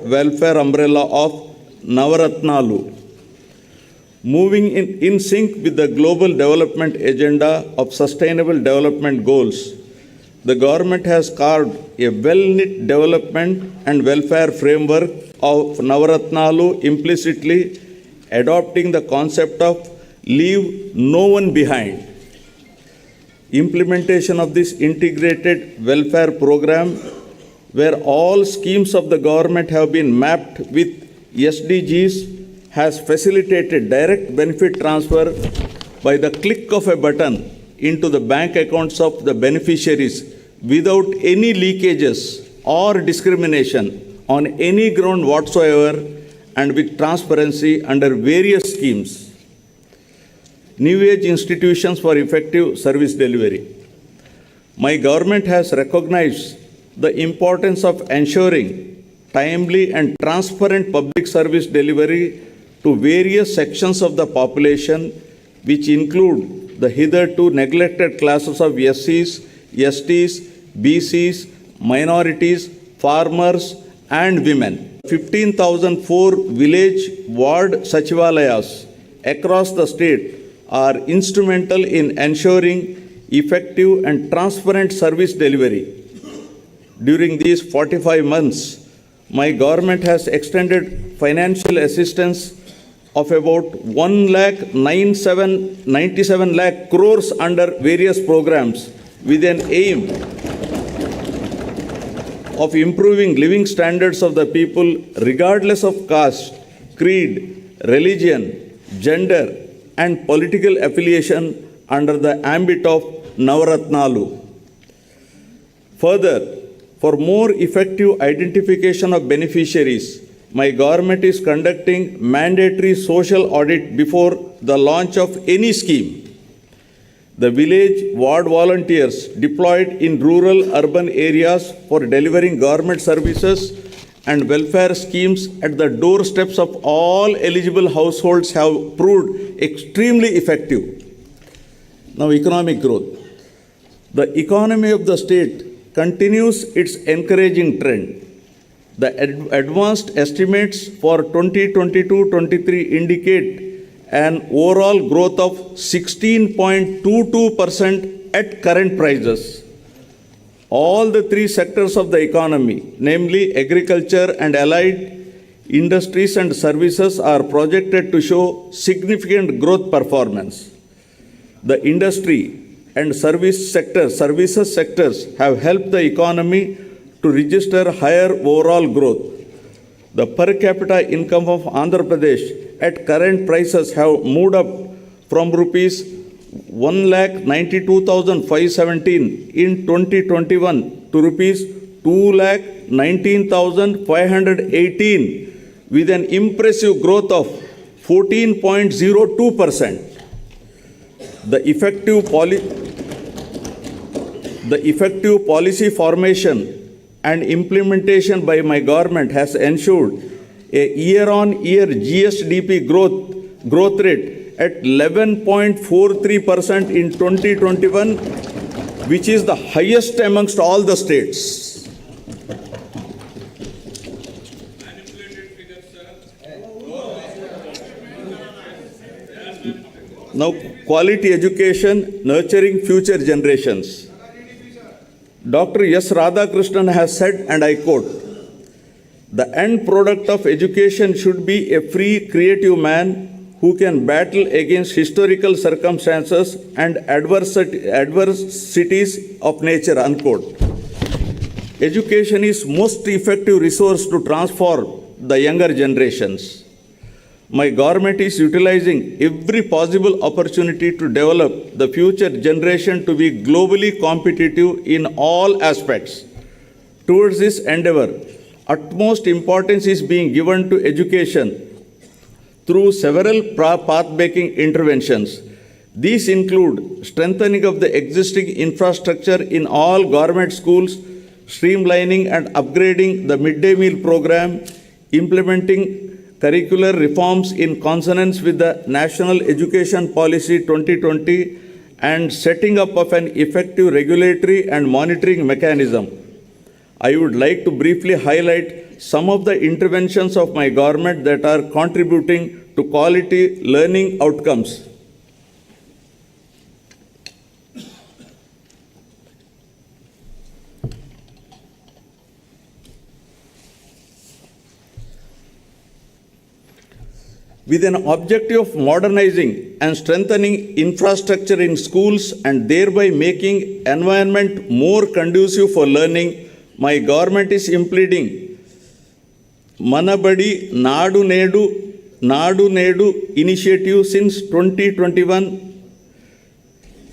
welfare umbrella of Navaratnalu. Moving in sync with the global development agenda of sustainable development goals, the government has carved a well-knit development and welfare framework of Navaratnalu, implicitly adopting the concept of leave no one behind. Implementation of this integrated welfare program, where all schemes of the government have been mapped with SDGs, has facilitated direct benefit transfer by the click of a button into the bank accounts of the beneficiaries without any leakages or discrimination on any ground whatsoever, and with transparency under various schemes. New age institutions for effective service delivery. My government has recognized the importance of ensuring timely and transparent public service delivery to various sections of the population, which include the hitherto neglected classes of SCs, STs, BCs, minorities, farmers, and women. 15,004 village ward Sachivalayas across the state are instrumental in ensuring effective and transparent service delivery. During these 45 months, my government has extended financial assistance of about 1,97 lakh crores under various programs with an aim of improving living standards of the people regardless of caste, creed, religion, gender, and political affiliation under the ambit of Navaratnalu. Further, for more effective identification of beneficiaries, my government is conducting mandatory social audit before the launch of any scheme. The village ward volunteers deployed in rural urban areas for delivering government services and welfare schemes at the doorsteps of all eligible households have proved extremely effective. Now, economic growth. The economy of the state continues its encouraging trend. The advanced estimates for 2022-23 indicate an overall growth of 16.22% at current prices. All the three sectors of the economy, namely agriculture and allied industries and services, are projected to show significant growth performance. The industry and services sectors have helped the economy to register higher overall growth. The per capita income of Andhra Pradesh at current prices have moved up from rupees 1,92,517 in 2021 to rupees 2,19,518 with an impressive growth of 14.02%. The effective policy formation and implementation by my government has ensured a year-on-year GSDP growth rate at 11.43% in 2021, which is the highest amongst all the states. Now, quality education, nurturing future generations. Dr. Ysrcp has said, and I quote, "The end product of education should be a free, creative man who can battle against historical circumstances and adversities of nature," unquote. Education is most effective resource to transform the younger generations. My government is utilizing every possible opportunity to develop the future generation to be globally competitive in all aspects. Towards this endeavor, utmost importance is being given to education through several path-breaking interventions. These include strengthening of the existing infrastructure in all government schools, streamlining and upgrading the midday meal program, implementing curricular reforms in consonance with the National Education Policy 2020, and setting up of an effective regulatory and monitoring mechanism. I would like to briefly highlight some of the interventions of my government that are contributing to quality learning outcomes. With an objective of modernizing and strengthening infrastructure in schools and thereby making environment more conducive for learning, my government is implementing Manabadi Nadu Nedu initiative since 2021.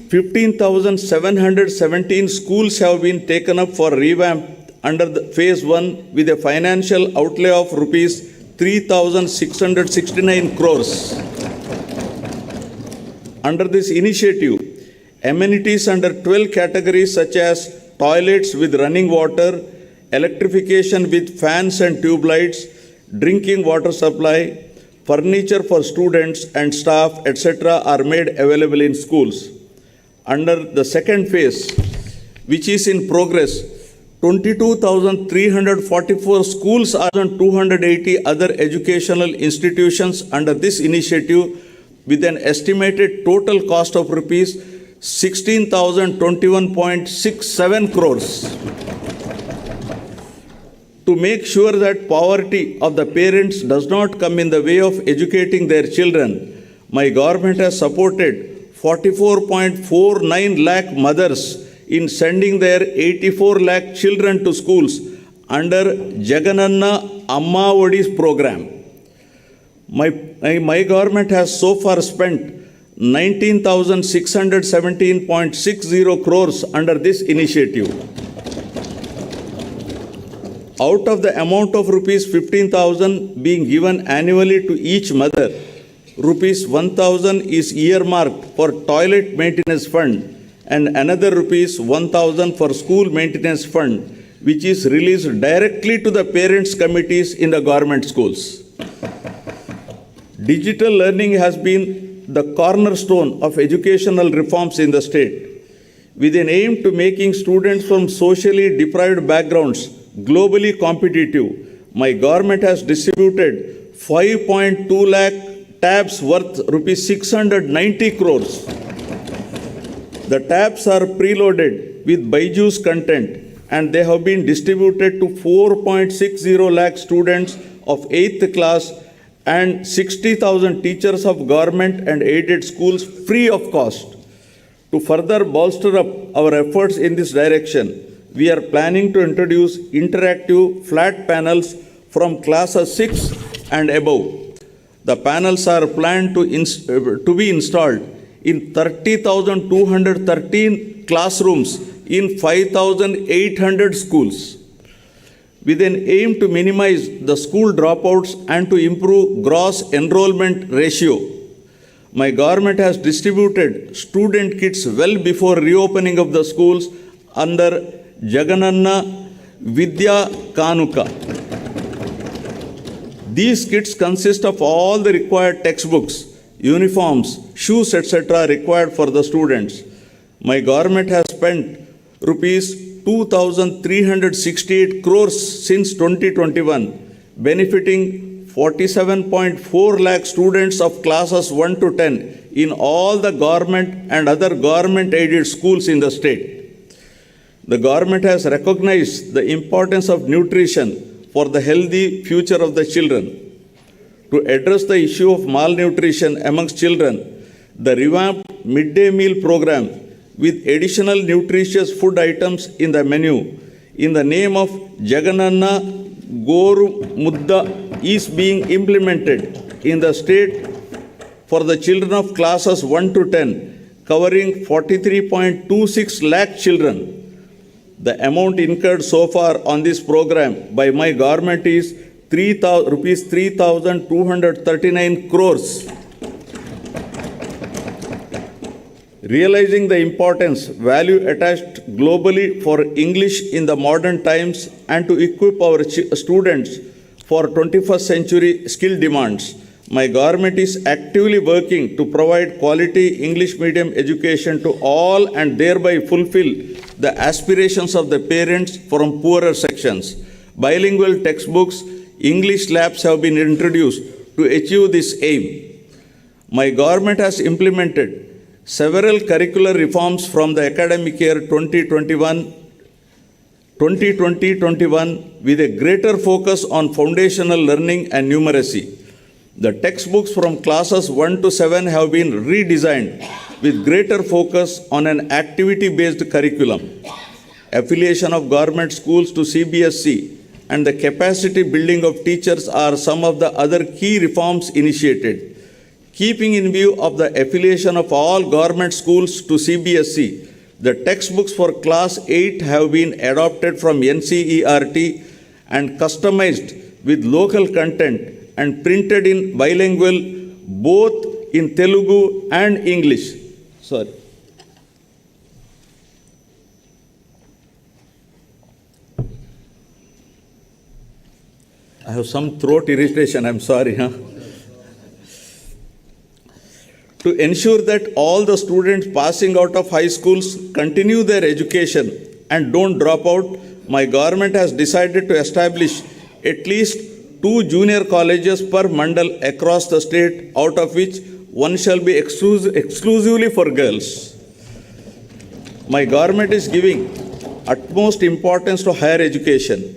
15,717 schools have been taken up for revamp under the phase 1 with a financial outlay of rupees 3,669 crores. Under this initiative, amenities under 12 categories such as toilets with running water, electrification with fans and tube lights, drinking water supply, furniture for students and staff, etc. are made available in schools. Under the second phase, which is in progress, 22,344 schools are on 280 other educational institutions under this initiative with an estimated total cost of rupees 16,021.67 crores. To make sure that poverty of the parents does not come in the way of educating their children, my government has supported 44.49 lakh mothers in sending their 84 lakh children to schools under Jagananna Amma Odi's program. My government has so far spent 19,617.60 crores under this initiative. Out of the amount of rupees 15,000 being given annually to each mother, rupees 1,000 is earmarked for toilet maintenance fund and another rupees 1,000 for school maintenance fund, which is released directly to the parents' committees in the government schools. Digital learning has been the cornerstone of educational reforms in the state. With an aim to making students from socially deprived backgrounds globally competitive, my government has distributed 5.2 lakh tabs worth rupees 690 crores. The tabs are preloaded with Byju's content and they have been distributed to 4.60 lakh students of 8th class and 60,000 teachers of government and aided schools free of cost. To further bolster up our efforts in this direction, we are planning to introduce interactive flat panels from classes 6 and above. The panels are planned to be installed in 30,213 classrooms in 5,800 schools. With an aim to minimize the school dropouts and to improve gross enrollment ratio, my government has distributed student kits well before reopening of the schools under Jagananna Vidya Kanuka. These kits consist of all the required textbooks, uniforms, shoes, etc. required for the students. My government has spent rupees 2,368 crores since 2021, benefiting 47.4 lakh students of classes 1 to 10 in all the government and other government-aided schools in the state. The government has recognized the importance of nutrition for the healthy future of the children. To address the issue of malnutrition amongst children, the revamped midday meal program with additional nutritious food items in the menu in the name of Jagananna Goru Mudda is being implemented in the state for the children of classes 1 to 10, covering 43.26 lakh children. The amount incurred so far on this program by my government is rupees 3,239 crores. Realizing the importance, value attached globally for English in the modern times and to equip our students for 21st century skill demands, My government is actively working to provide quality English medium education to all and thereby fulfill the aspirations of the parents from poorer sections. Bilingual textbooks, English labs have been introduced to achieve this aim. My government has implemented several curricular reforms from the academic year 2020-21 with a greater focus on foundational learning and numeracy. The textbooks from classes 1 to 7 have been redesigned with greater focus on an activity-based curriculum. Affiliation of government schools to CBSE and the capacity building of teachers are some of the other key reforms initiated. Keeping in view of the affiliation of all government schools to CBSE, the textbooks for class 8 have been adopted from NCERT and customized with local content and printed in bilingual both in Telugu and English. Sorry. I have some throat irritation, I'm sorry. To ensure that all the students passing out of high schools continue their education and don't drop out, my government has decided to establish at least 2 junior colleges per mandal across the state, out of which one shall be exclusively for girls. My government is giving utmost importance to higher education.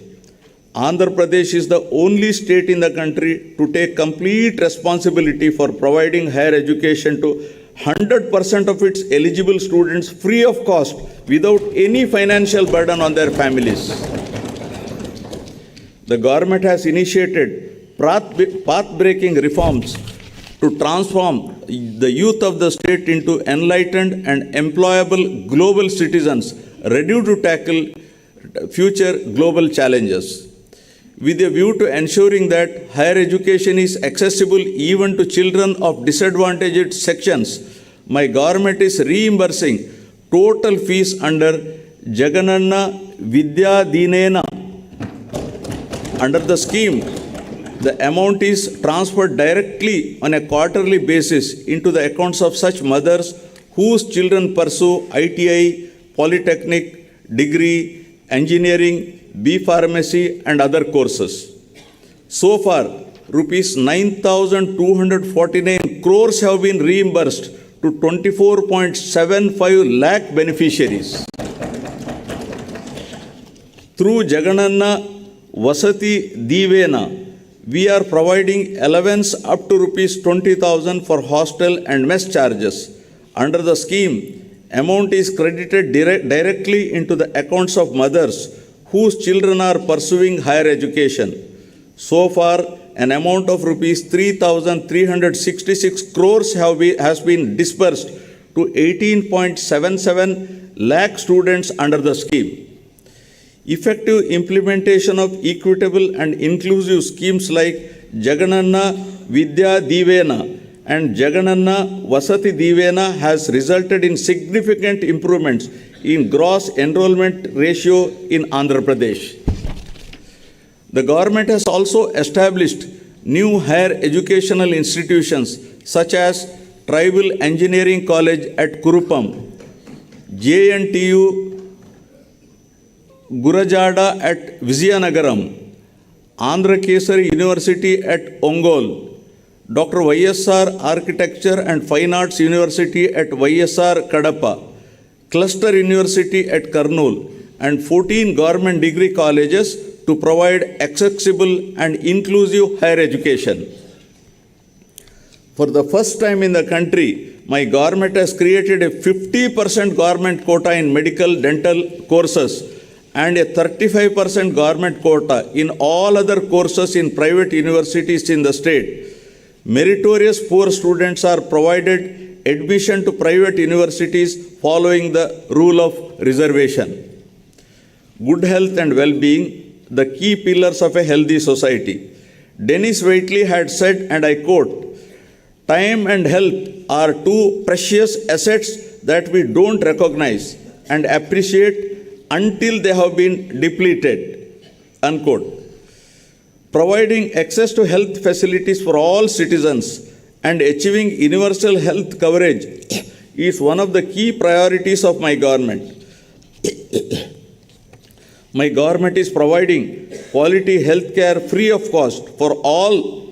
Andhra Pradesh is the only state in the country to take complete responsibility for providing higher education to 100% of its eligible students free of cost without any financial burden on their families. The government has initiated path-breaking reforms to transform the youth of the state into enlightened and employable global citizens ready to tackle future global challenges. With a view to ensuring that higher education is accessible even to children of disadvantaged sections, my government is reimbursing total fees under Jagananna Vidya Dinena. Under the scheme, the amount is transferred directly on a quarterly basis into the accounts of such mothers whose children pursue ITI, polytechnic, degree, engineering, B Pharmacy and other courses. So far, rupees 9,249 crores have been reimbursed to 24.75 lakh beneficiaries. Through Jagananna Vasati Divena, we are providing allowance up to rupees 20,000 for hostel and mess charges. Under the scheme, amount is credited directly into the accounts of mothers whose children are pursuing higher education. So far, an amount of rupees 3,366 crores has been disbursed to 18.77 lakh students under the scheme. Effective implementation of equitable and inclusive schemes like Jagananna Vidya Divena and Jagananna Vasati Divena has resulted in significant improvements in gross enrollment ratio in Andhra Pradesh. The government has also established new higher educational institutions such as Tribal Engineering College at Kurupam, JNTU Gurajada at Vizianagaram, Andhra Kesari University at Ongole, Dr. YSR Architecture and Fine Arts University at YSR Kadapa, Cluster University at Kurnool, and 14 government degree colleges to provide accessible and inclusive higher education. For the first time in the country, my government has created a 50% government quota in medical dental courses and a 35% government quota in all other courses in private universities in the state. Meritorious poor students are provided admission to private universities following the rule of reservation. Good health and well-being, the key pillars of a healthy society. Dennis Waitley had said, and I quote, "Time and health are two precious assets that we don't recognize and appreciate until they have been depleted." Unquote. Providing access to health facilities for all citizens and achieving universal health coverage is one of the key priorities of my government. My government is providing quality health care free of cost for all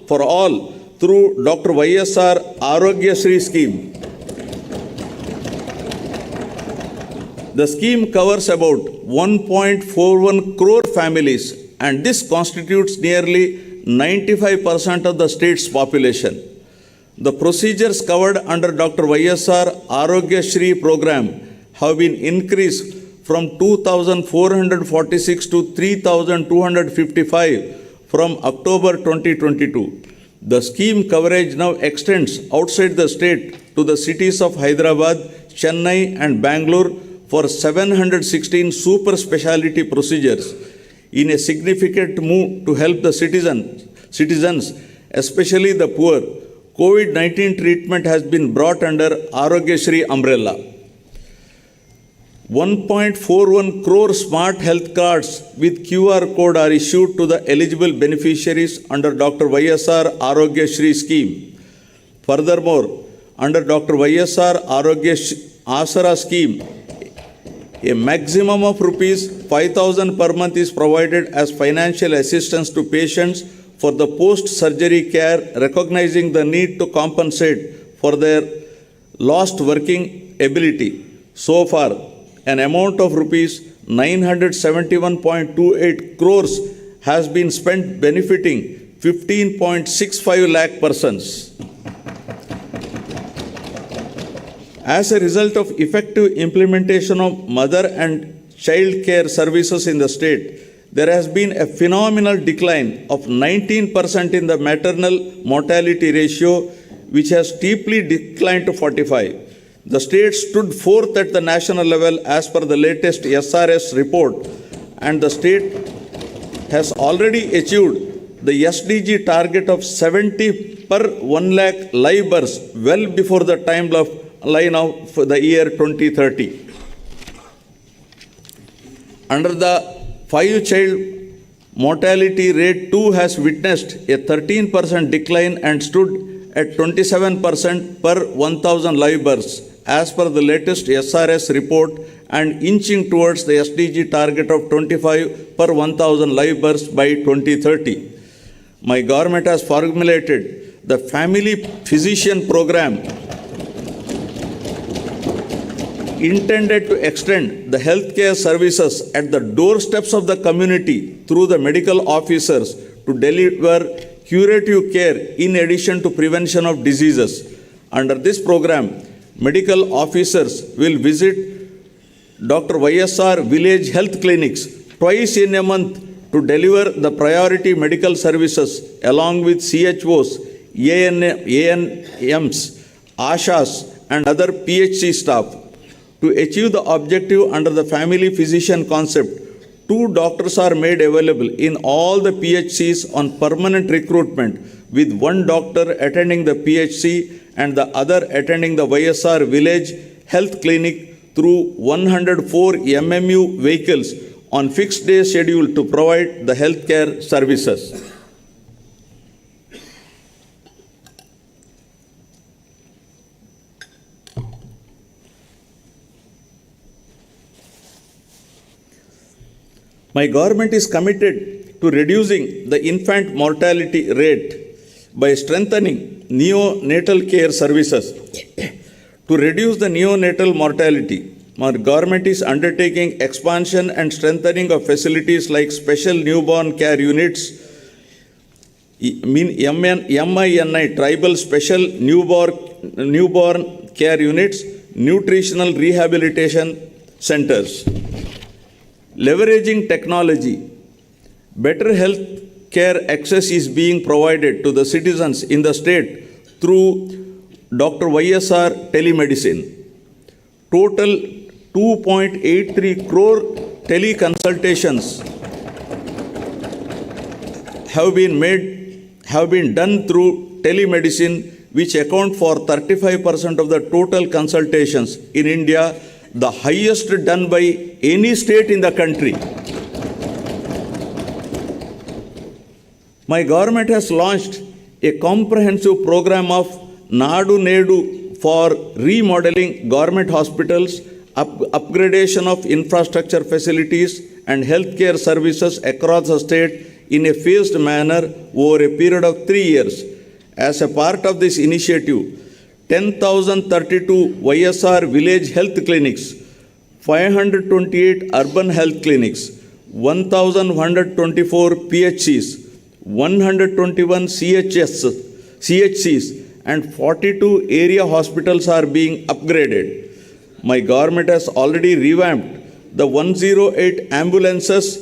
through Dr. Ysr Arogya Shri scheme. The scheme covers about 1.41 crore families, and this constitutes nearly 95% of the state's population. The procedures covered under Dr. Ysr Arogya Shri program have been increased from 2,446 to 3,255 from October 2022. The scheme coverage now extends outside the state to the cities of Hyderabad, Chennai and Bangalore for 716 super specialty procedures in a significant move to help the citizens, especially the poor. COVID-19 treatment has been brought under Arogya Shri umbrella. 1.41 crore smart health cards with QR code are issued to the eligible beneficiaries under Dr. Ysr Arogya Shri scheme. Furthermore, under Dr. Ysr Arogya Asara scheme, a maximum of rupees 5,000 per month is provided as financial assistance to patients for the post-surgery care, recognizing the need to compensate for their lost working ability. So far, an amount of rupees 971.28 crores has been spent benefiting 15.65 lakh persons. As a result of effective implementation of mother and child care services in the state, there has been a phenomenal decline of 19% in the maternal mortality ratio, which has steeply declined to 45. The state stood fourth at the national level as per the latest SRS report, and the state has already achieved the SDG target of 70 per 1 lakh live births well before the timeline of the year 2030. Under the 5-child mortality rate too has witnessed a 13% decline and stood at 27% per 1,000 live births as per the latest SRS report, and inching towards the SDG target of 25 per 1,000 live births by 2030. My government has formulated the Family Physician Program intended to extend the healthcare services at the doorsteps of the community through the medical officers to deliver curative care in addition to prevention of diseases. Under this program, medical officers will visit Dr. Ysr village health clinics twice in a month to deliver the priority medical services along with CHOs, ANMs, ASHAs and other PHC staff. To achieve the objective under the family physician concept, 2 doctors are made available in all the PHCs on permanent recruitment, with 1 doctor attending the PHC and the other attending the Ysr village health clinic through 104 MMU vehicles on fixed day schedule to provide the healthcare services. My government is committed to reducing the infant mortality rate by strengthening neonatal care services. To reduce the neonatal mortality, my government is undertaking expansion and strengthening of facilities like special newborn care units, MINI, tribal special newborn care units, nutritional rehabilitation centers. Leveraging technology, better health care access is being provided to the citizens in the state through Dr. Ysr telemedicine. Total 2.83 crore teleconsultations have been done through telemedicine, which account for 35% of the total consultations in India, the highest done by any state in the country. My government has launched a comprehensive program of Nadu Nedu for remodeling government hospitals, upgradation of infrastructure facilities and healthcare services across the state in a phased manner over a period of 3 years. As a part of this initiative, 10,032 YSR village health clinics, 528 urban health clinics, 1,124 PHCs, 121 CHCs, and 42 area hospitals are being upgraded. My government has already revamped the 108 ambulances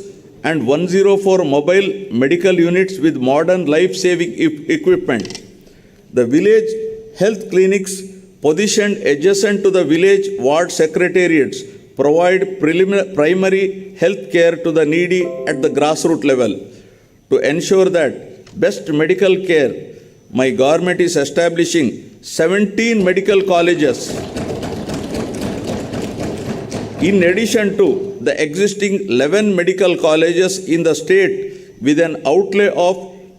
and 104 mobile medical units with modern life-saving equipment. The village health clinics positioned adjacent to the village ward secretariats provide primary health care to the needy at the grassroots level. To ensure that best medical care, my government is establishing 17 medical colleges in addition to the existing 11 medical colleges in the state with an outlay of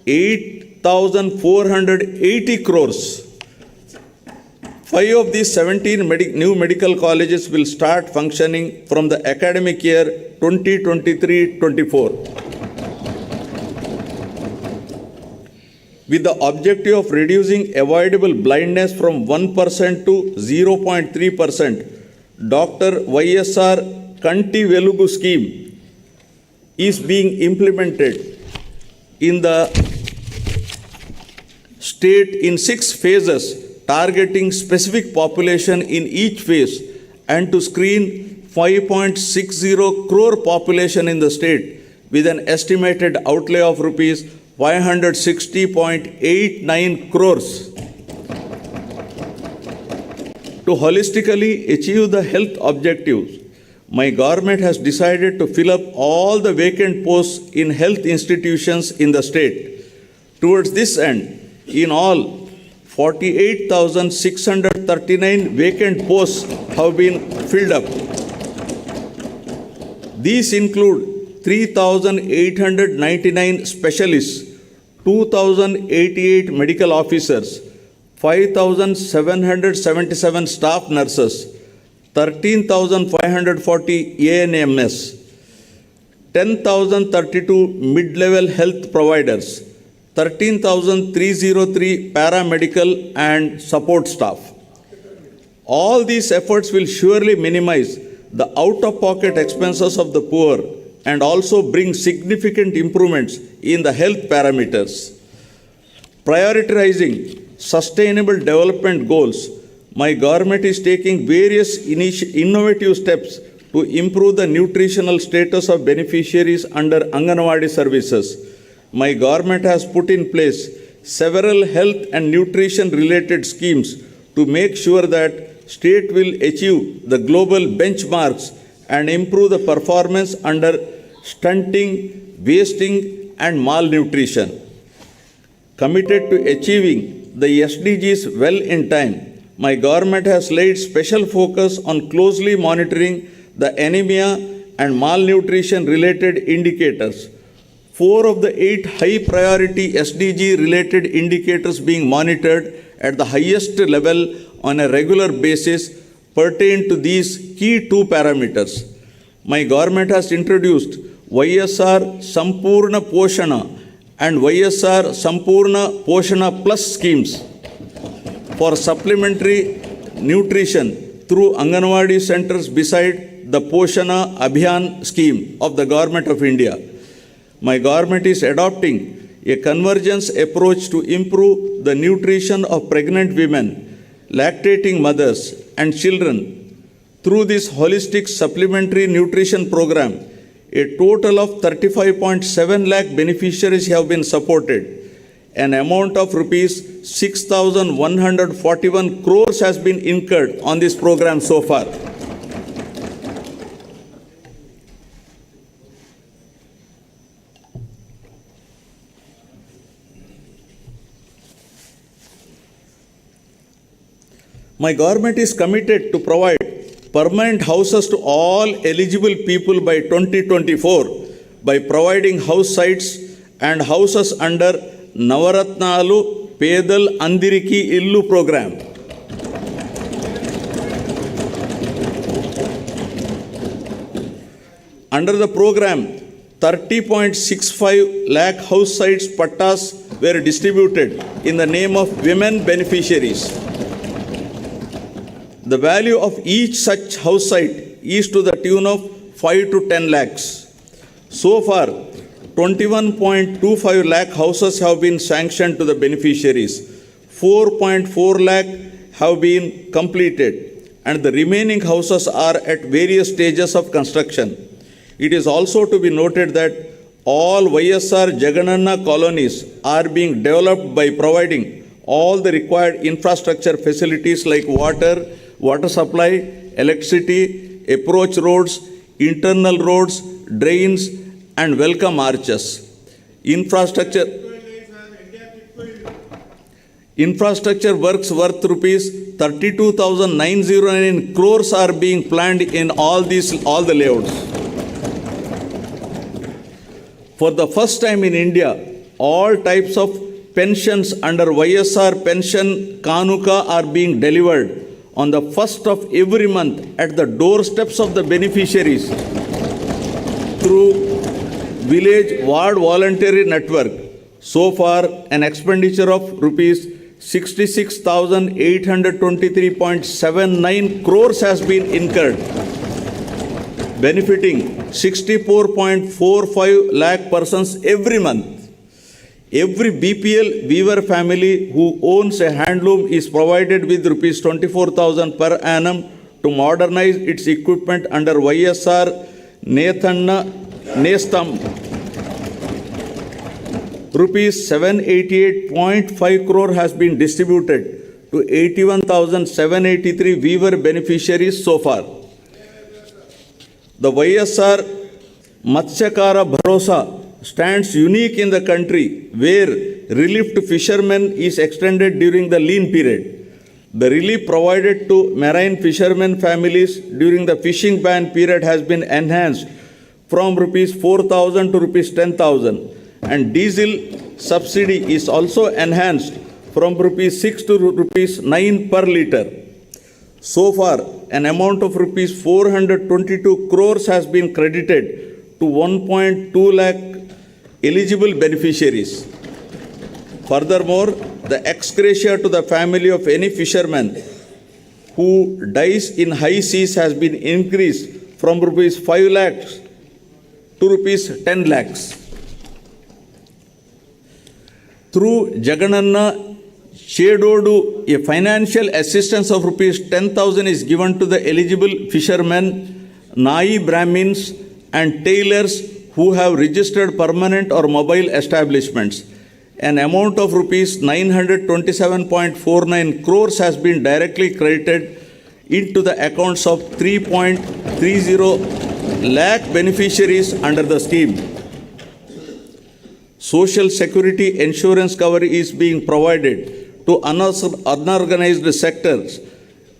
8,480 crores. 5 of these 17 new medical colleges will start functioning from the academic year 2023-24. With the objective of reducing avoidable blindness from 1% to 0.3%, Dr. YSR Kanti Velugu scheme is being implemented in the state in 6 phases, targeting specific population in each phase and to screen 5.60 crore population in the state with an estimated outlay of rupees 560.89 crores. To holistically achieve the health objectives, my government has decided to fill up all the vacant posts in health institutions in the state. Towards this end, in all, 48,639 vacant posts have been filled up. These include 3,899 specialists, 2,088 medical officers, 5,777 staff nurses, 13,540 ANMS, 10,032 mid-level health providers, 13,303 paramedical and support staff. All these efforts will surely minimize the out-of-pocket expenses of the poor and also bring significant improvements in the health parameters. Prioritizing sustainable development goals, my government is taking various innovative steps to improve the nutritional status of beneficiaries under Anganwadi services. My government has put in place several health and nutrition related schemes to make sure that state will achieve the global benchmarks and improve the performance under stunting, wasting and malnutrition. Committed to achieving the SDGs well in time, my government has laid special focus on closely monitoring the anemia and malnutrition related indicators. 4 of the 8 high priority SDG related indicators being monitored at the highest level on a regular basis pertain to these key 2 parameters. My government has introduced YSR Sampurna Poshana and YSR Sampurna Poshana Plus schemes for supplementary nutrition through Anganwadi centers beside the Poshana Abhiyan scheme of the Government of India. My government is adopting a convergence approach to improve the nutrition of pregnant women, lactating mothers and children. Through this holistic supplementary nutrition program, a total of 35.7 lakh beneficiaries have been supported. An amount of rupees 6,141 crores has been incurred on this program so far. My government is committed to provide permanent houses to all eligible people by 2024 by providing house sites and houses under Navaratnalu Pedal Andiriki Illu program. Under the program, 30.65 lakh house sites pattas were distributed in the name of women beneficiaries. The value of each such house site is to the tune of 5 to 10 lakhs. So far, 21.25 lakh houses have been sanctioned to the beneficiaries. 4.4 lakh have been completed, and the remaining houses are at various stages of construction. It is also to be noted that all YSR Jagananna colonies are being developed by providing all the required infrastructure facilities like water, water supply, electricity, approach roads, internal roads, drains, and welcome arches. Infrastructure works worth rupees 32,909 crores are being planned in all the layouts. For the first time in India, all types of pensions under YSR Pension Kanuka are being delivered on the first of every month at the doorsteps of the beneficiaries through Village Ward Voluntary Network. So far, an expenditure of rupees 66,823.79 crores has been incurred, benefiting 64.45 lakh persons every month. Every BPL weaver family who owns a handloom is provided with rupees 24,000 per annum to modernize its equipment under YSR Nethanna Nestam. Rupees 788.5 crore has been distributed to 81,783 weaver beneficiaries so far. The YSR Matsyakara Bharosa stands unique in the country, where relief to fishermen is extended during the lean period. The relief provided to marine fishermen families during the fishing ban period has been enhanced from rupees 4,000 to rupees 10,000, and diesel subsidy is also enhanced from rupees 6 to rupees 9 per litre. So far, an amount of rupees 422 crores has been credited to 1.2 lakh eligible beneficiaries. Furthermore, the ex gratia to the family of any fisherman who dies in high seas has been increased from rupees 5 lakhs to rupees 10 lakhs. Through Jagananna Chedodu, a financial assistance of rupees 10,000 is given to the eligible fishermen, Nai Brahmins, and tailors who have registered permanent or mobile establishments. An amount of rupees 927.49 crores has been directly credited into the accounts of 3.30 lakh beneficiaries under the scheme. Social security insurance cover is being provided to unorganized sectors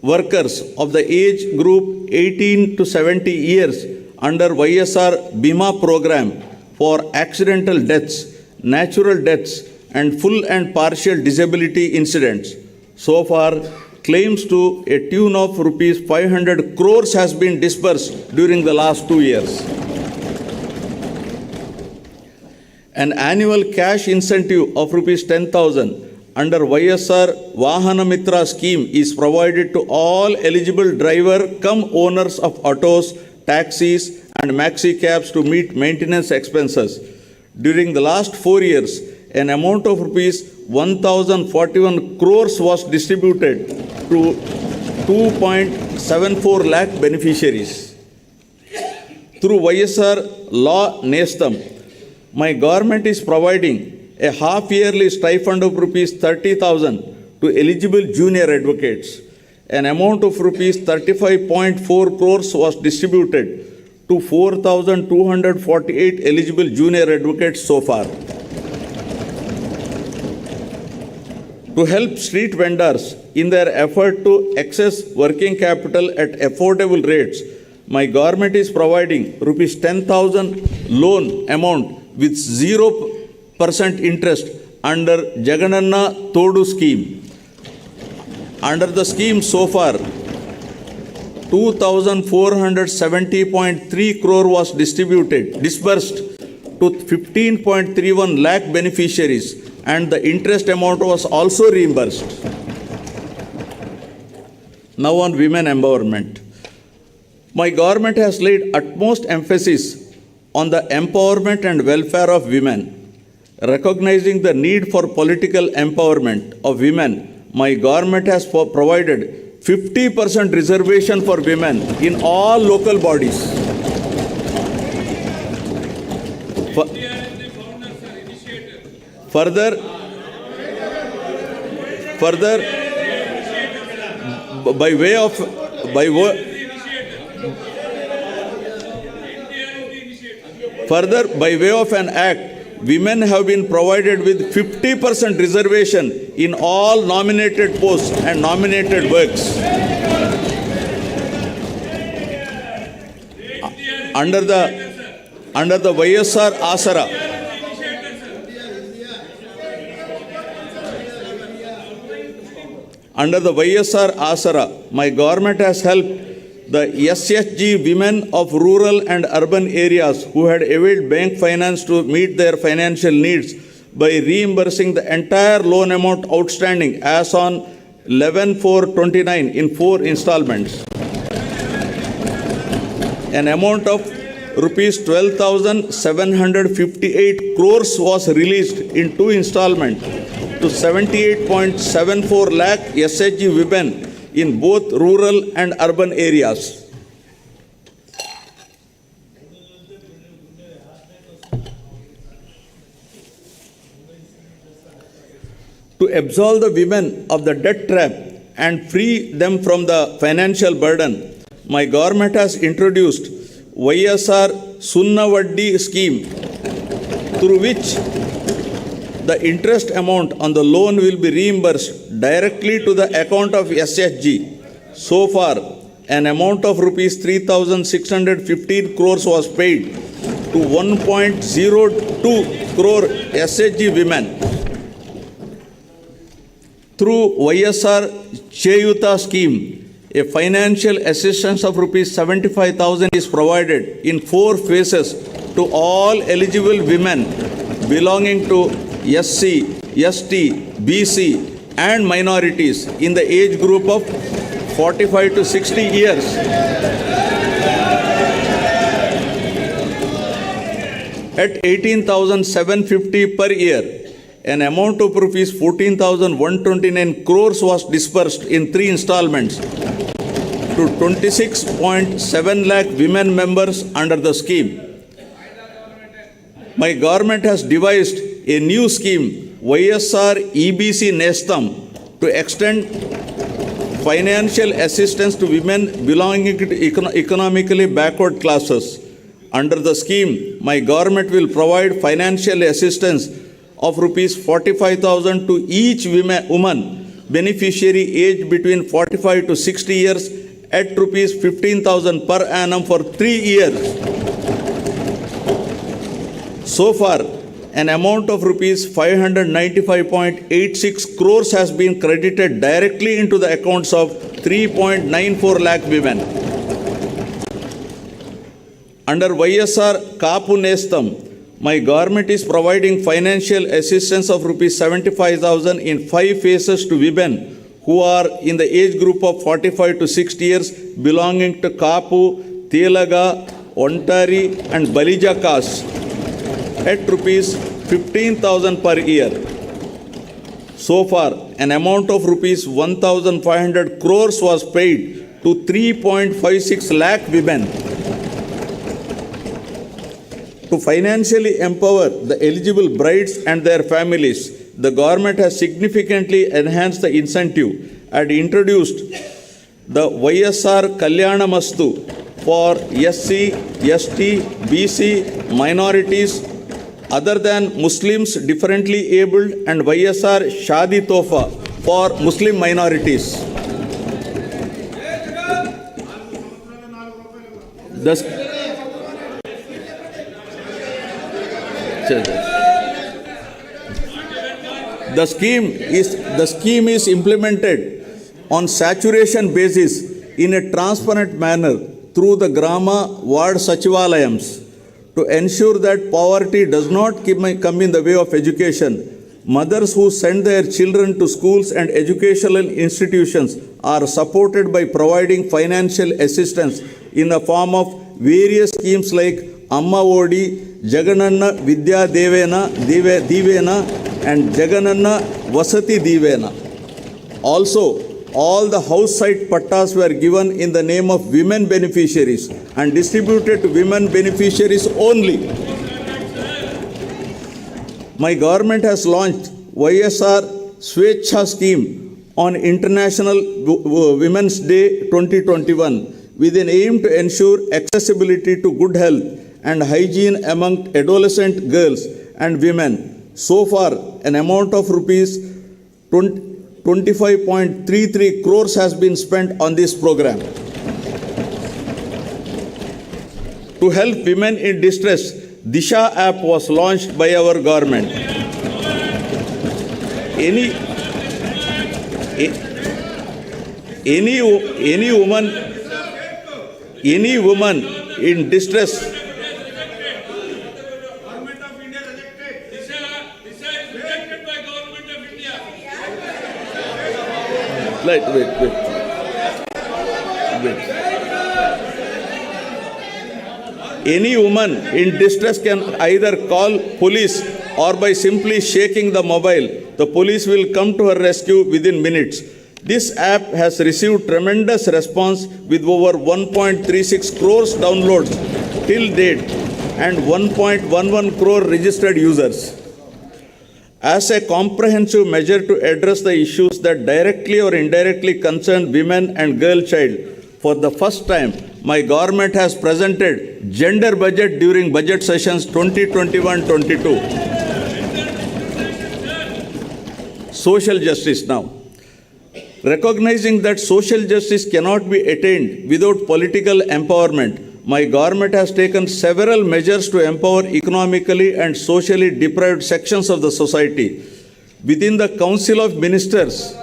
workers of the age group 18 to 70 years under YSR Bima program for accidental deaths, natural deaths, and full and partial disability incidents. So far, claims to a tune of rupees 500 crores has been disbursed during the last 2 years. An annual cash incentive of rupees 10,000 under YSR Vahana Mitra scheme is provided to all eligible driver cum owners of autos, taxis, and maxi cabs to meet maintenance expenses. During the last 4 years, an amount of rupees 1,041 crores was distributed to 2.74 lakh beneficiaries. Through YSR Law Nestam, my government is providing a half-yearly stipend of rupees 30,000 to eligible junior advocates. An amount of rupees 35.4 crores was distributed to 4,248 eligible junior advocates so far. To help street vendors in their effort to access working capital at affordable rates, my government is providing rupees 10,000 loan amount with 0% interest under Jagananna Todu scheme. Under the scheme so far, 2,470.3 crore was disbursed to 15.31 lakh beneficiaries, and the interest amount was also reimbursed. Now on women empowerment. My government has laid utmost emphasis on the empowerment and welfare of women. Recognizing the need for political empowerment of women, my government has provided 50% reservation for women in all local bodies. Further, by way of an act, women have been provided with 50% reservation in all nominated posts and nominated works. Under the Ysrcp Asara, my government has helped the SHG women of rural and urban areas who had availed bank finance to meet their financial needs by reimbursing the entire loan amount outstanding as on 11/4/29 in 4 installments. An amount of rupees 12,758 crores was released in 2 installments to 78.74 lakh SHG women in both rural and urban areas. To absolve the women of the debt trap and free them from the financial burden, my government has introduced YSR Sunna Vaddi scheme, through which the interest amount on the loan will be reimbursed directly to the account of SHG. So far, an amount of rupees 3,615 crores was paid to 1.02 crore SHG women. Through YSR Cheyuta scheme, a financial assistance of rupees 75,000 is provided in 4 phases to all eligible women belonging to SC, ST, BC and minorities in the age group of 45 to 60 years. At 18,750 per year, an amount of rupees 14,129 crores was disbursed in 3 installments to 26.7 lakh women members under the scheme. My government has devised a new scheme, YSR EBC Nestam, to extend financial assistance to women belonging to economically backward classes. Under the scheme, my government will provide financial assistance of rupees 45,000 to each woman beneficiary aged between 45 to 60 years at rupees 15,000 per annum for 3 years. So far, an amount of rupees 595.86 crores has been credited directly into the accounts of 3.94 lakh women. Under YSR Kapu Nestam, my government is providing financial assistance of rupees 75,000 in 5 phases to women who are in the age group of 45 to 60 years belonging to Kapu, Telaga, Ontari and Balija castes at rupees 15,000 per year. So far, an amount of rupees 1,500 crores was paid to 3.56 lakh women. To financially empower the eligible brides and their families, the government has significantly enhanced the incentive and introduced the YSR Kalyanamastu for SC, ST, BC, minorities other than Muslims, differently abled, and YSR Shadi Tofa for Muslim minorities. The scheme is implemented on saturation basis in a transparent manner through the Grama Ward Sachivalayams to ensure that poverty does not come in the way of education. Mothers who send their children to schools and educational institutions are supported by providing financial assistance in the form of various schemes like Amma Odi, Jagananna Vidya Divena and Jagananna Vasati Divena. Also, all the house site pattas were given in the name of women beneficiaries and distributed to women beneficiaries only. My government has launched YSR Swechha scheme on International Women's Day 2021 with an aim to ensure accessibility to good health and hygiene among adolescent girls and women. So far, an amount of rupees 25.33 crores has been spent on this program. To help women in distress, Disha app was launched by our government. Any woman in distress. Government of India rejected. Disha is rejected by Government of India. Wait. Any woman in distress can either call police or by simply shaking the mobile, the police will come to her rescue within minutes. This app has received tremendous response with over 1.36 crores downloads till date and 1.11 crore registered users. As a comprehensive measure to address the issues that directly or indirectly concern women and girl child, for the first time, my government has presented gender budget during budget sessions 2021-22. Social justice now. Recognizing that social justice cannot be attained without political empowerment, my government has taken several measures to empower economically and socially deprived sections of the society. Within the Council of Ministers,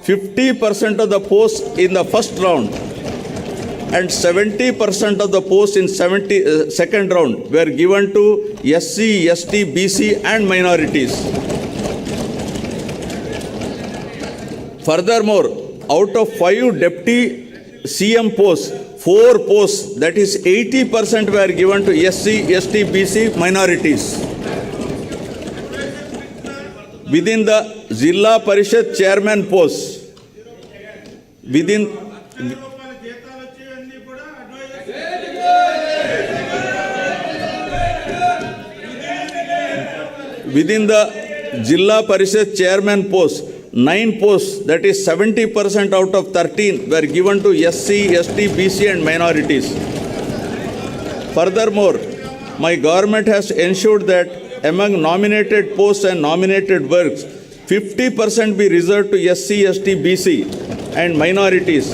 50% of the posts in the first round and 70% of the posts in second round were given to SC, ST, BC and minorities. Furthermore, out of 5 deputy CM posts, 4 posts, that is 80% were given to SC, ST, BC minorities. Within the Zilla Parishad chairman posts, within the Zilla Parishad chairman posts, 9 posts, that is 70% out of 13, were given to SC, ST, BC and minorities. Furthermore, my government has ensured that among nominated posts and nominated works, 50% be reserved to SC, ST, BC and minorities,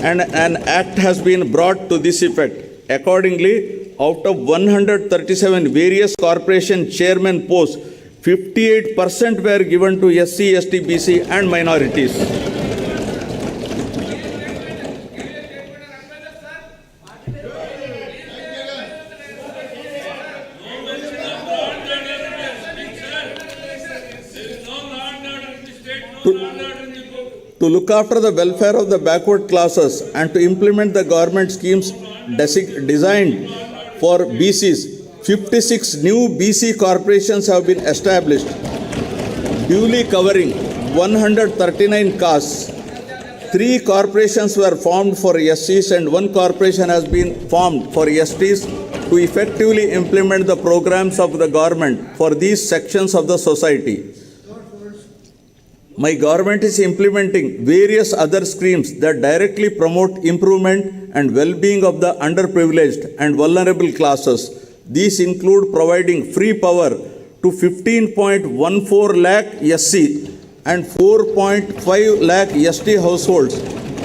and an act has been brought to this effect. Accordingly, out of 137 various corporation chairman posts, 58% were given to SC, ST, BC and minorities. To look after the welfare of the backward classes and to implement the government schemes designed for BCs, 56 new BC corporations have been established, duly covering 139 castes. 3 corporations were formed for SCs and 1 corporation has been formed for STs to effectively implement the programs of the government for these sections of the society. My government is implementing various other schemes that directly promote improvement and well-being of the underprivileged and vulnerable classes. These include providing free power to 15.14 lakh SC and 4.5 lakh ST households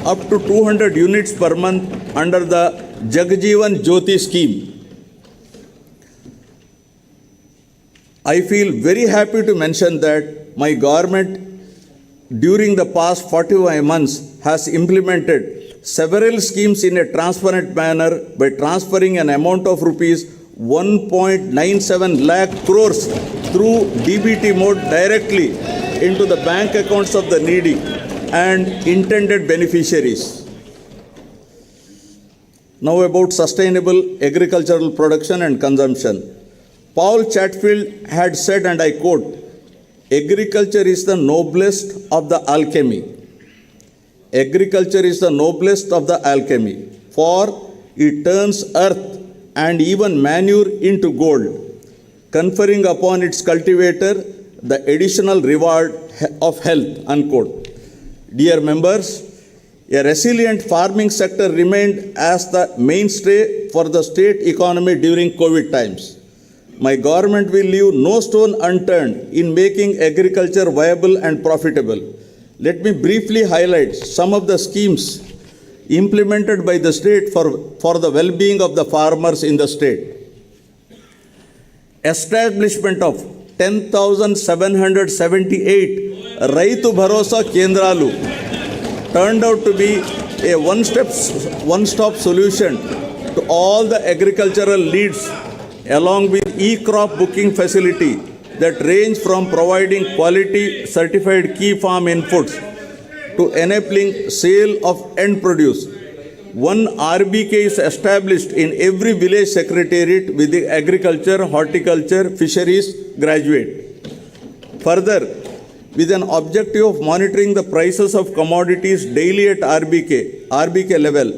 up to 200 units per month under the Jagjeevan Jyoti scheme. I feel very happy to mention that my government during the past 45 months has implemented several schemes in a transparent manner by transferring an amount of rupees 1.97 lakh crores through DBT mode directly into the bank accounts of the needy and intended beneficiaries. Now about sustainable agricultural production and consumption. Paul Chatfield had said, and I quote, "Agriculture is the noblest of the alchemy. Agriculture is the noblest of the alchemy, for it turns earth and even manure into gold, conferring upon its cultivator the additional reward of health," unquote. Dear members, a resilient farming sector remained as the mainstay for the state economy during COVID times. My government will leave no stone unturned in making agriculture viable and profitable. Let me briefly highlight some of the schemes implemented by the state for the well-being of the farmers in the state. Establishment of 10,778 Raitu Bharosa Kendralu turned out to be a one-stop solution to all the agricultural needs, along with e-crop booking facility that range from providing quality certified key farm inputs to enabling sale of end produce. One RBK is established in every village secretariat with the agriculture, horticulture, fisheries graduate. Further, with an objective of monitoring the prices of commodities daily at RBK level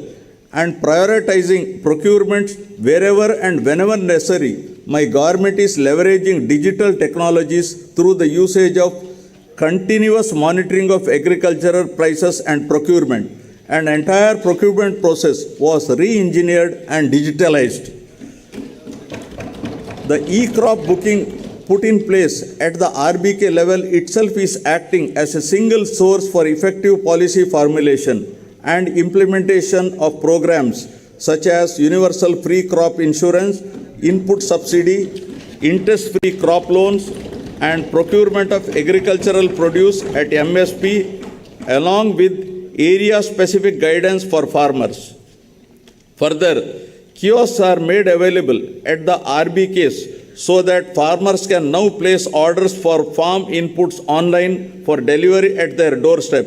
and prioritizing procurements wherever and whenever necessary, my government is leveraging digital technologies through the usage of continuous monitoring of agricultural prices and procurement. An entire procurement process was re-engineered and digitalized. The e-crop booking put in place at the RBK level itself is acting as a single source for effective policy formulation and implementation of programs such as universal free crop insurance, input subsidy, interest-free crop loans, and procurement of agricultural produce at MSP, along with area-specific guidance for farmers. Further, kiosks are made available at the RBKs so that farmers can now place orders for farm inputs online for delivery at their doorstep.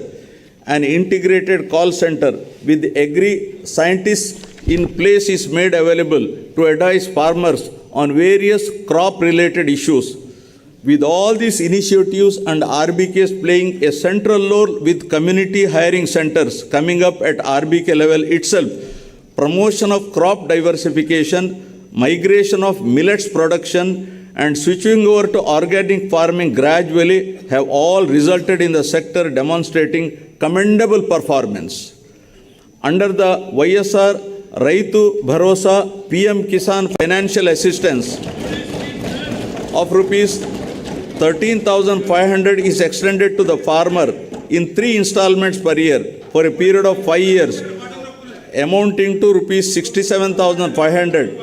An integrated call center with agri-scientists in place is made available to advise farmers on various crop-related issues. With all these initiatives and RBKs playing a central role with community hiring centers coming up at RBK level itself, promotion of crop diversification, migration of millets production, and switching over to organic farming gradually have all resulted in the sector demonstrating commendable performance. Under the YSR Raitu Bharosa PM Kisan financial assistance of rupees 13,500 is extended to the farmer in 3 installments per year for a period of 5 years, amounting to rupees 67,500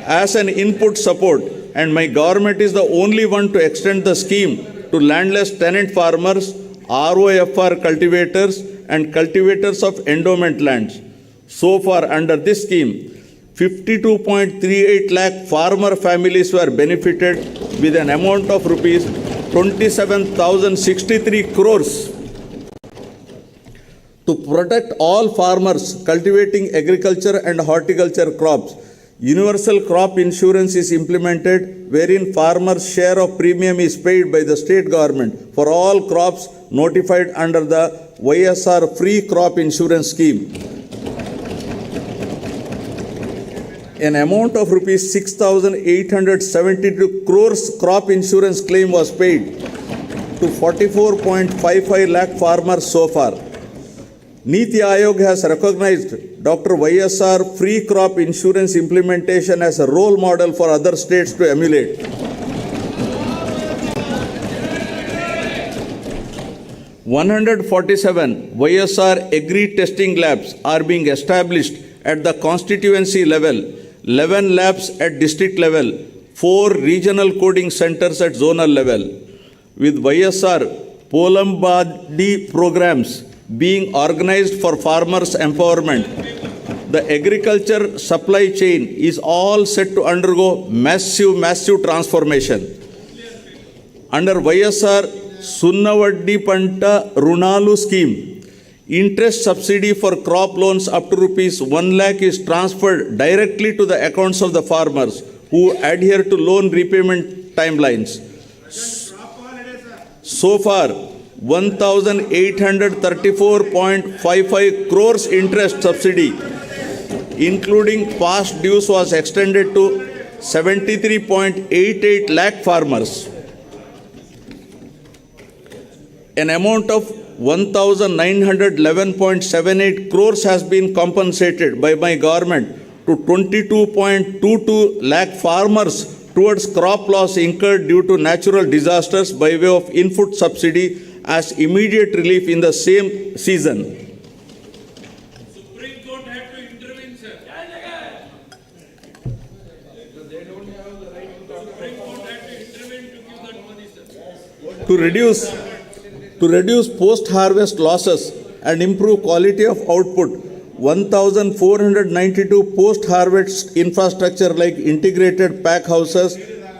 as an input support, and my government is the only one to extend the scheme to landless tenant farmers, ROFR cultivators, and cultivators of endowment lands. So far, under this scheme, 52.38 lakh farmer families were benefited with an amount of rupees 27,063 crores. To protect all farmers cultivating agriculture and horticulture crops, universal crop insurance is implemented, wherein farmers' share of premium is paid by the state government for all crops notified under the YSR free crop insurance scheme. An amount of rupees 6,872 crores crop insurance claim was paid to 44.55 lakh farmers so far. Niti Aayog has recognized Dr. YSR free crop insurance implementation as a role model for other states to emulate. 147 YSR agri testing labs are being established at the constituency level, 11 labs at district level, 4 regional coding centers at zonal level, with YSR Polambadi programs being organized for farmers' empowerment. The agriculture supply chain is all set to undergo massive transformation. Under YSR Sunnavaddi Panta Runalu scheme, interest subsidy for crop loans up to rupees 1 lakh is transferred directly to the accounts of the farmers who adhere to loan repayment timelines. So far, 1,834.55 crores interest subsidy, including past dues, was extended to 73.88 lakh farmers. An amount of 1,911.78 crores has been compensated by my government to 22.22 lakh farmers towards crop loss incurred due to natural disasters by way of input subsidy as immediate relief in the same season. Supreme Court had to intervene, sir. Supreme Court had to intervene to give that money, sir. To reduce post-harvest losses and improve quality of output, 1,492 post-harvest infrastructure like integrated pack houses,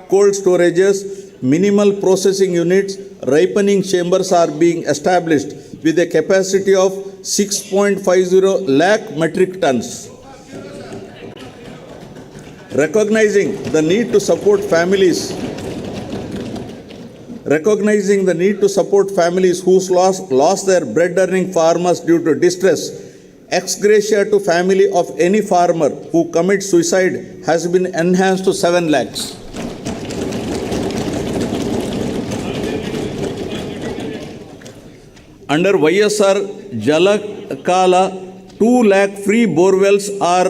cold storages, minimal processing units, ripening chambers are being established with a capacity of 6.50 lakh metric tons. Recognizing the need to support families who lost their bread-earning farmers due to distress, ex gratia to family of any farmer who commits suicide has been enhanced to 7 lakhs. Under YSR Jalakala, 2 lakh free borewells are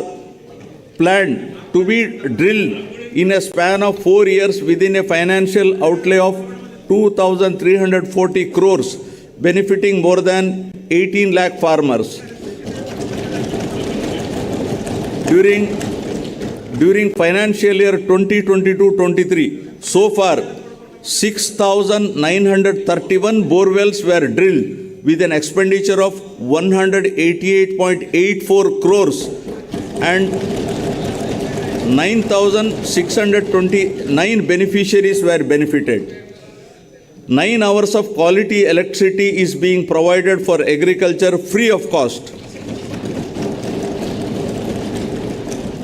planned to be drilled in a span of 4 years within a financial outlay of 2,340 crores, benefiting more than 18 lakh farmers. During financial year 2022-23, so far 6,931 borewells were drilled with an expenditure of 188.84 crores and 9,629 beneficiaries were benefited. 9 hours of quality electricity is being provided for agriculture free of cost.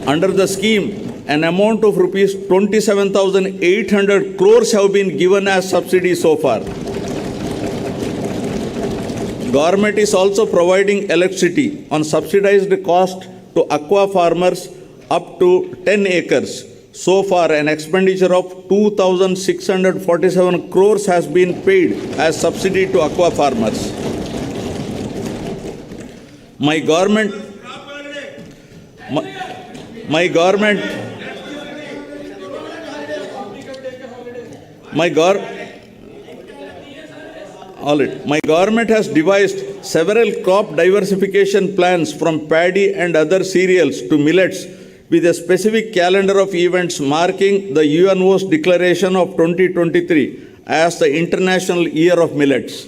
Under the scheme, an amount of rupees 27,800 crores have been given as subsidy so far. Government is also providing electricity on subsidized cost to aqua farmers up to 10 acres. So far, an expenditure of 2,647 crores has been paid as subsidy to aqua farmers. My government has devised several crop diversification plans from paddy and other cereals to millets, with a specific calendar of events marking the UNO's declaration of 2023 as the International Year of Millets.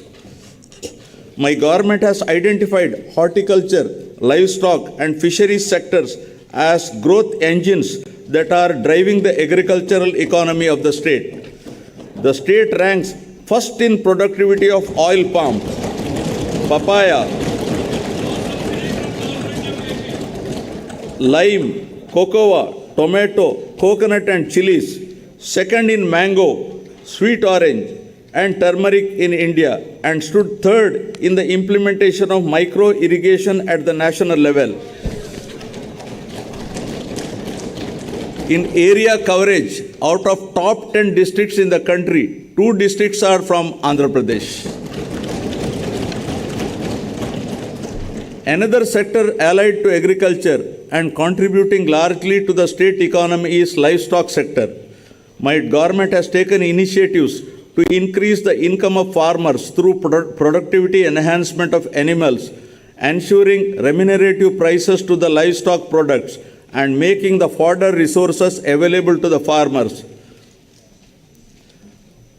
My government has identified horticulture, livestock and fisheries sectors as growth engines that are driving the agricultural economy of the state. The state ranks first in productivity of oil palm, papaya, lime, cocoa, tomato, coconut and chilies, second in mango, sweet orange and turmeric in India, and stood third in the implementation of micro irrigation at the national level. In area coverage, out of top 10 districts in the country, 2 districts are from Andhra Pradesh. Another sector allied to agriculture and contributing largely to the state economy is livestock sector. My government has taken initiatives to increase the income of farmers through productivity enhancement of animals, ensuring remunerative prices to the livestock products and making the fodder resources available to the farmers.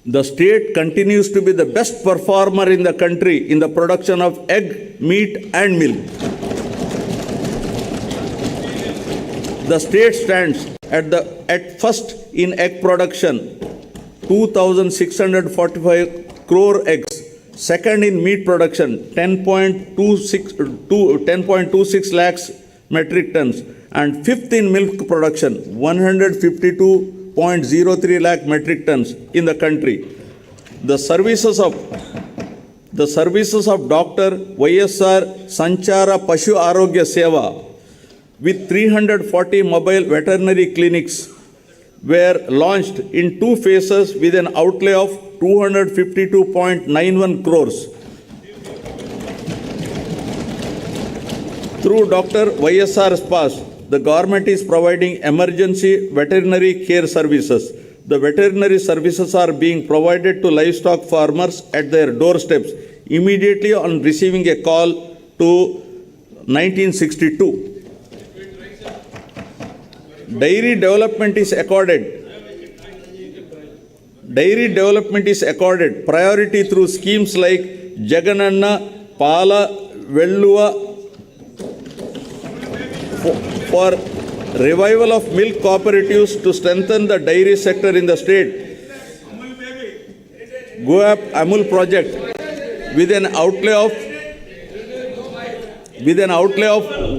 The state continues to be the best performer in the country in the production of egg, meat and milk. The state stands at first in egg production, 2,645 crore eggs. Second in meat production, 10.26 lakhs metric tons. And fifth in milk production, 152.03 lakh metric tons in the country. The services of Dr. Ysr Sanchara Pashu Arogya Seva with 340 mobile veterinary clinics were launched in 2 phases with an outlay of 252.91 crores. Through Dr. Ysr's pass, the government is providing emergency veterinary care services. The veterinary services are being provided to livestock farmers at their doorsteps immediately on receiving a call to 1962. Dairy development is accorded priority through schemes like Jagananna Pala Velluva for revival of milk cooperatives to strengthen the dairy sector in the state. Go Up Amul project with an outlay of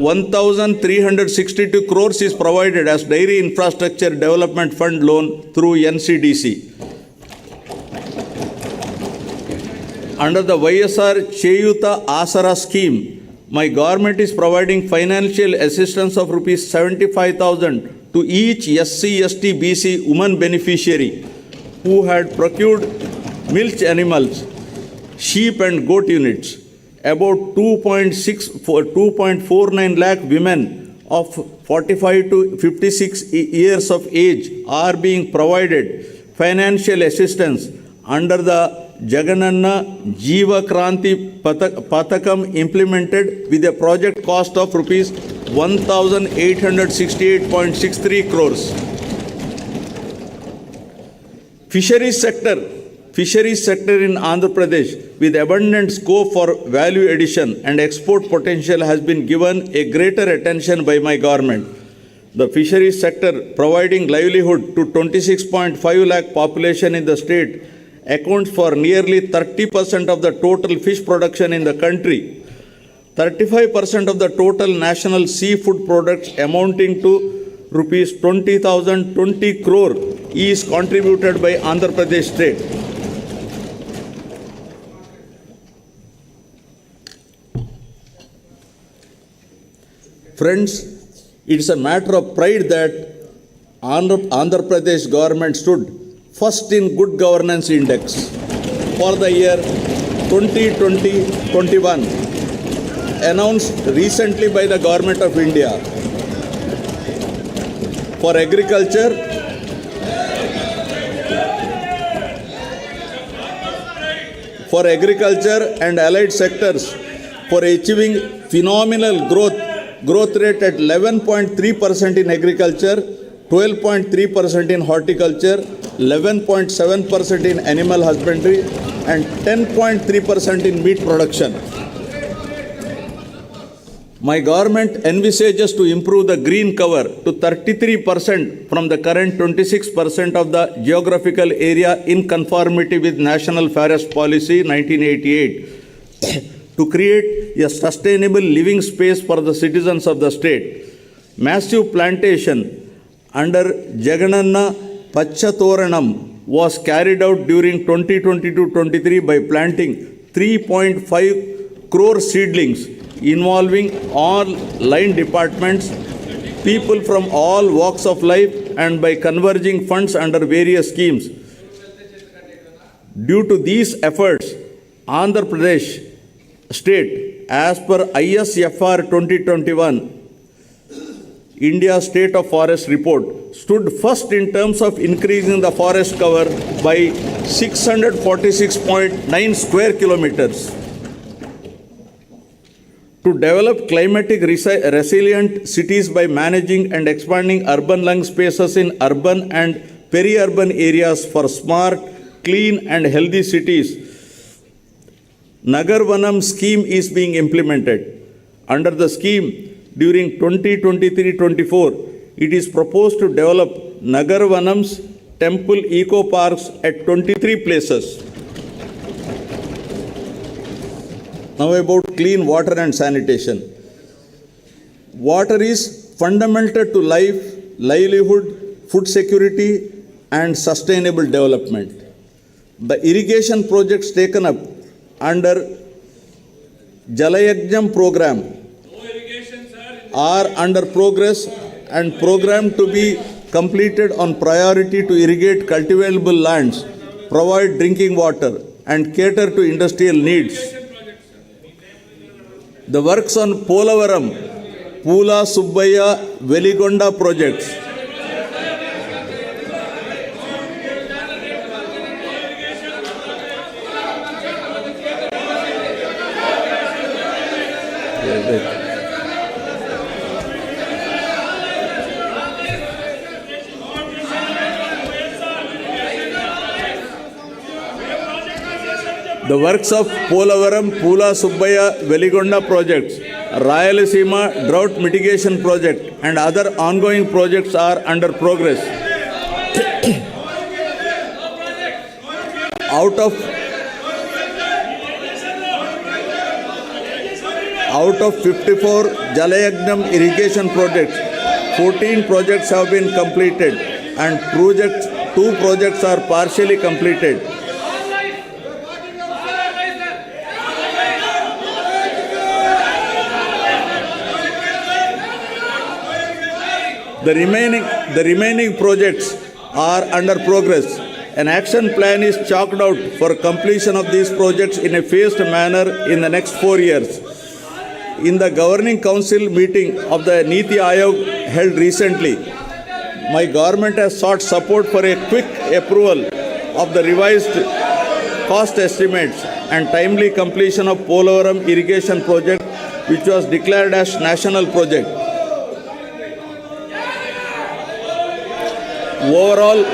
1,362 crores is provided as Dairy Infrastructure Development Fund loan through NCDC. Under the Ysr Cheyuta Asara scheme, my government is providing financial assistance of rupees 75,000 to each SC, ST, BC woman beneficiary who had procured milch animals, sheep and goat units. About 2.49 lakh women of 45 to 56 years of age are being provided financial assistance under the Jagananna Jiva Kranti Pathakam implemented with a project cost of rupees 1,868.63 crores. Fisheries sector in Andhra Pradesh with abundant scope for value addition and export potential has been given a greater attention by my government. The fisheries sector, providing livelihood to 26.5 lakh population in the state, accounts for nearly 30% of the total fish production in the country. 35% of the total national seafood products amounting to rupees 20,020 crore is contributed by Andhra Pradesh state. Friends, it's a matter of pride that Andhra Pradesh government stood first in Good Governance Index for the year 2020-21, announced recently by the Government of India. For agriculture and allied sectors, for achieving phenomenal growth rate at 11.3% in agriculture, 12.3% in horticulture, 11.7% in animal husbandry, and 10.3% in meat production. My government envisages to improve the green cover to 33% from the current 26% of the geographical area in conformity with National Forest Policy 1988 to create a sustainable living space for the citizens of the state. Massive plantation under Jagananna Pachatoranam was carried out during 2022-23 by planting 3.5 crore seedlings involving all line departments, people from all walks of life, and by converging funds under various schemes. Due to these efforts, Andhra Pradesh state, as per ISFR 2021, India State of Forest Report, stood first in terms of increasing the forest cover by 646.9 square kilometers. To develop climatic resilient cities by managing and expanding urban lung spaces in urban and peri-urban areas for smart, clean and healthy cities, Nagar Vanam scheme is being implemented. Under the scheme, during 2023-24, it is proposed to develop Nagar Vanams temple eco parks at 23 places. Now about clean water and sanitation. Water is fundamental to life, livelihood, food security and sustainable development. The irrigation projects taken up under Jalayajnam program No irrigation, sir. are under progress and programmed to be completed on priority to irrigate cultivable lands, provide drinking water and cater to industrial needs. The works on Polavaram, Pula Subbaya, Veligonda projects The works of Polavaram, Pula Subbaya, Veligonda projects, Rayalaseema drought mitigation project and other ongoing projects are under progress. Out of 54 Jalayajnam irrigation projects, 14 projects have been completed and 2 projects are partially completed. The remaining projects are under progress. An action plan is chalked out for completion of these projects in a phased manner in the next 4 years. In the Governing Council meeting of the Niti Aayog held recently, my government has sought support for a quick approval of the revised cost estimates and timely completion of Polavaram irrigation project, which was declared as national project. Overall,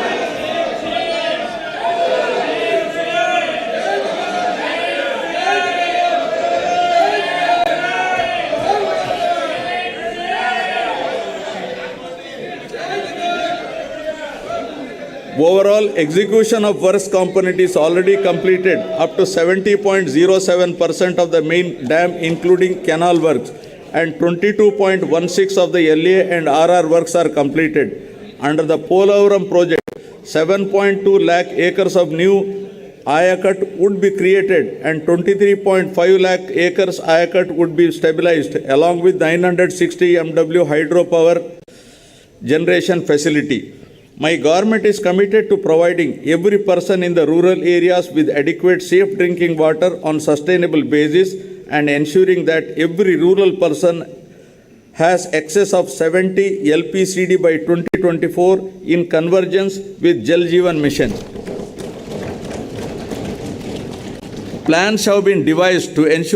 execution of works component is already completed up to 70.07% of the main dam, including canal works, and 22.16% of the LA and RR works are completed. Under the Polavaram project, 7.2 lakh acres of new Ayakat would be created and 23.5 lakh acres Ayakat would be stabilized along with 960 MW hydropower generation facility. My government is committed to providing every person in the rural areas with adequate safe drinking water on sustainable basis and ensuring that every rural person has excess of 70 LPCD by 2024 in convergence with Jal Jeevan Mission. Plans have been devised to ensure